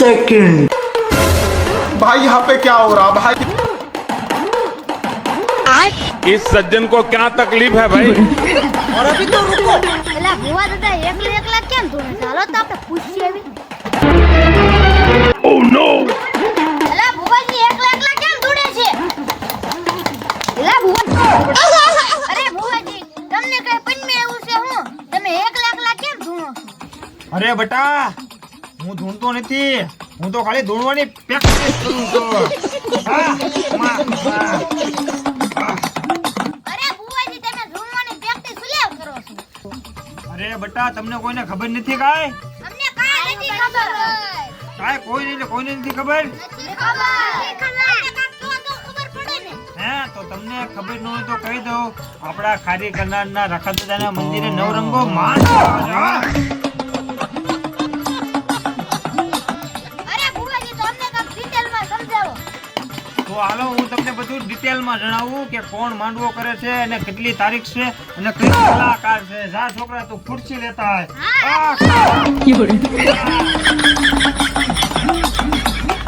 Second. भाई यहाँ पे क्या हो रहा भाई? इस सज्जन को क्या तकलीफ है भाई? और अभी तो रुको। એલા ભુવા દાદા એકલા કેમ ધોણે છે? હાલો તો આપણે પૂછીએ આવી. Oh no! એલા ભુવાજી એકલા કેમ ધોણે છે? એલા ભુવા અરે ભુવાજી તમને કઈ પન્મે એવું છે હું? તમે એકલા કેમ ધોણો છો? અરે બટા હું ધૂણતો નથી, હું તો ખાલી ધૂણવાની પ્રેક્ટિસ કરું છું. અરે ભુવાજી તમે ધોણવાની પ્રેક્ટિસ સુલેવ કરો છો? અરે બટા તમને કોઈને ખબર નથી કાંઈ? અમને કાઈ નથી ખબર. કાંઈ કોઈને નથી ખબર? ખબર પડે ને. હે તો તમને ખબર ન હોય તો કહી દઉં, આપણા ખારી કરનારના રખાદાદાના મંદિરે નવરંગો માન અરે ભુવાજી તો અમને કામ ડિટેલમાં સમજાવો. તો હાલો હું તમને બધું ડિટેલમાં જણાવું કે કોણ માંડવો કરે છે અને કેટલી તારીખ છે અને કયો કલાકાર છે. જા છોકરા તું ખુરશી લેતા આય.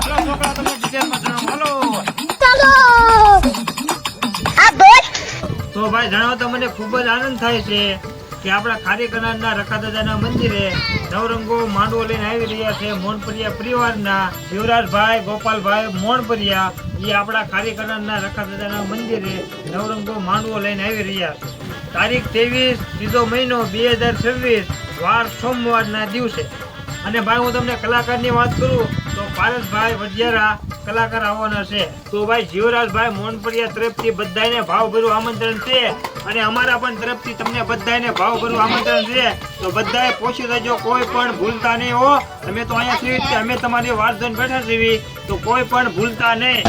હાલો છોકરા તમને ડિટેલમાં જણાવું. હાલો તો ભાઈ જણાવો તો મને ખૂબ જ આનંદ થાય છે કે આપણા ખારી કરનારના રખાદાદાના મંદિરે નવરંગો માંડવો લઈને આવી રહ્યા છે. મોણપરિયા પરિવારના શિવરાજભાઈ ગોપાલભાઈ મોણપરિયા એ આપણા ખારી કરનારના રખાદાદાના મંદિરે નવરંગો માંડવો લઈને આવી રહ્યા છે. તારીખ 23 ત્રીજો મહિનો 2026 વાર સોમવારના દિવસે. અને ભાઈ હું તમને કલાકારની વાત કરું તો પારસભાઈ વઢિયારા કલાકાર આવવાના છે. તો ભાઈ શિવરાજભાઈ મોનપરિયા તરફથી બધાને ભાવભર્યું આમંત્રણ છે અને અમારા પણ તરફથી તમને બધાને ભાવભર્યું આમંત્રણ છે. તો બધાએ પહોંચી જજો, કોઈ પણ ભૂલતા નહીં હો. તમે તો અહીંયા છીએ કે અમે તમારી વાત જોઈને બેઠા છીએ, તો કોઈ પણ ભૂલતા નહીં.